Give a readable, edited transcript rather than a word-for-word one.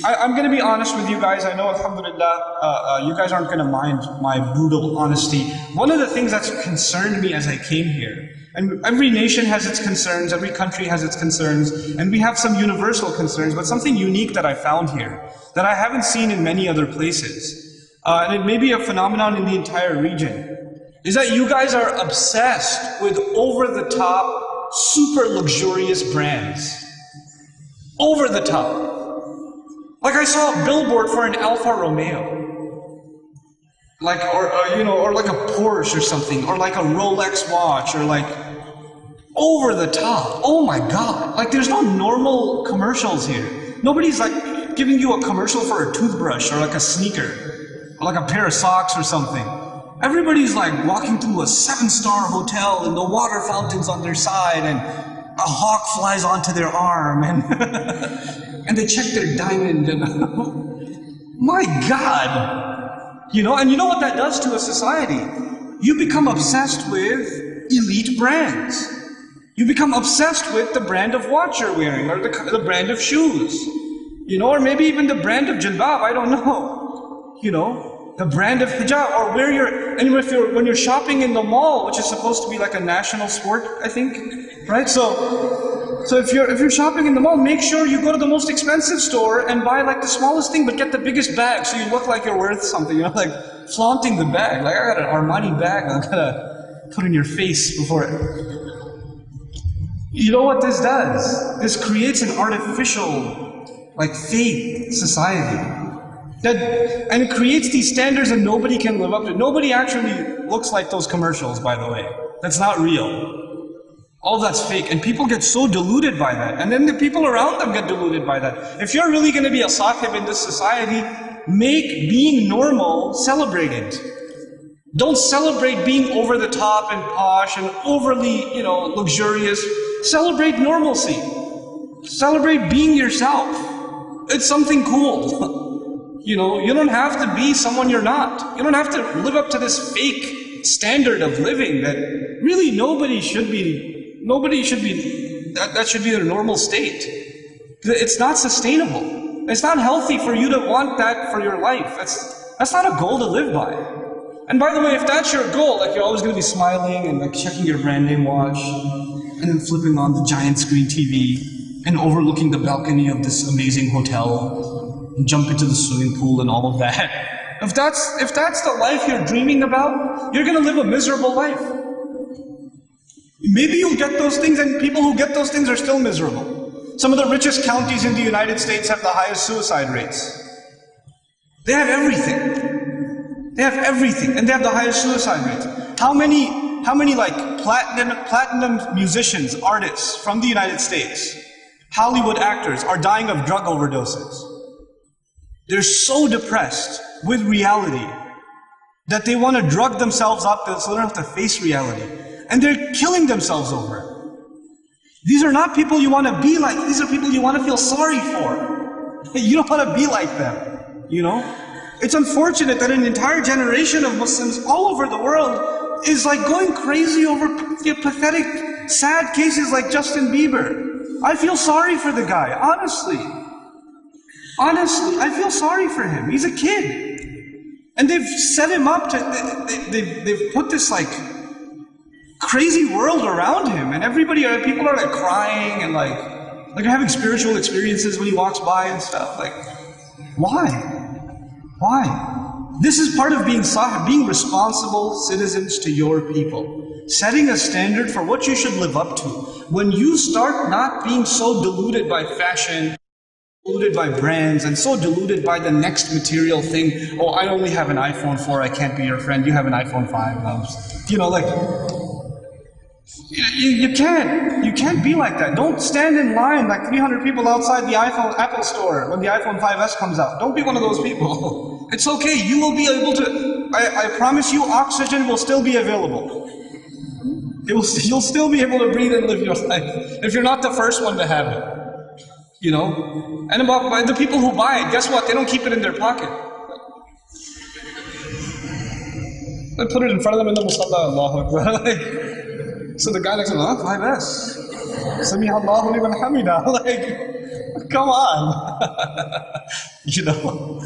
I'm going to be honest with you guys. I know, alhamdulillah, you guys aren't going to mind my brutal honesty. One of the things that's concerned me as I came here, and every nation has its concerns, every country has its concerns, and we have some universal concerns, but something unique that I found here, that I haven't seen in many other places, and it may be a phenomenon in the entire region, is that you guys are obsessed with over-the-top, super luxurious brands. Over the top. Like I saw a billboard for an Alfa Romeo. Like, or like a Porsche or something, or like a Rolex watch, or like, over the top. Oh my God. Like there's no normal commercials here. Nobody's like giving you a commercial for a toothbrush, or like a sneaker, or like a pair of socks or something. Everybody's like walking through a 7-star hotel and the water fountains on their side, and a hawk flies onto their arm, and and they check their diamond, and my God, and you know what that does to a society? You become obsessed with elite brands. You become obsessed with the brand of watch you're wearing, or the brand of shoes, or maybe even the brand of jilbab. I don't know, the brand of hijab, or where when you're shopping in the mall, which is supposed to be like a national sport, I think, right? So if you're shopping in the mall, make sure you go to the most expensive store and buy like the smallest thing, but get the biggest bag, so you look like you're worth something. Like flaunting the bag. Like, I got an Armani bag, I gotta put in your face before it. You know what this does? This creates an artificial, like fake society. And it creates these standards that nobody can live up to. Nobody actually looks like those commercials, by the way. That's not real. All that's fake. And people get so deluded by that. And then the people around them get deluded by that. If you're really going to be a sahib in this society, make being normal celebrated. Don't celebrate being over the top and posh and overly, luxurious. Celebrate normalcy. Celebrate being yourself. It's something cool. You don't have to be someone you're not. You don't have to live up to this fake standard of living that really nobody should be, that should be their normal state. It's not sustainable. It's not healthy for you to want that for your life. That's not a goal to live by. And by the way, if that's your goal, like you're always going to be smiling and like checking your brand name watch, and then flipping on the giant screen TV, and overlooking the balcony of this amazing hotel, jump into the swimming pool and all of that. If that's the life you're dreaming about, you're going to live a miserable life. Maybe you'll get those things, and people who get those things are still miserable. Some of the richest counties in the United States have the highest suicide rates. They have everything. They have everything, and they have the highest suicide rates. How many like platinum musicians, artists from the United States, Hollywood actors are dying of drug overdoses? They're so depressed with reality that they want to drug themselves up so they don't have to face reality. And they're killing themselves over it. These are not people you want to be like. These are people you want to feel sorry for. You don't want to be like them, It's unfortunate that an entire generation of Muslims all over the world is like going crazy over pathetic, sad cases like Justin Bieber. I feel sorry for the guy, honestly. Honestly, I feel sorry for him. He's a kid. And they've set him up to, they've put this like crazy world around him, and people are like crying and like having spiritual experiences when he walks by and stuff. Like, why? Why? This is part of being sahib, being responsible citizens to your people. Setting a standard for what you should live up to. When you start not being so deluded by fashion, deluded by brands, and so deluded by the next material thing. Oh, I only have an iPhone 4, I can't be your friend. You have an iPhone 5. You can't be like that. Don't stand in line like 300 people outside the Apple store when the iPhone 5S comes out. Don't be one of those people. It's okay. You will be able to, I promise you, oxygen will still be available. You'll still be able to breathe and live your life if you're not the first one to have it. And about the people who buy it, guess what? They don't keep it in their pocket. They put it in front of them in the musalla, Allahu Akbar. So the guy next to him, 5S. Sami Allahu liman hamida. Like, come on. You know?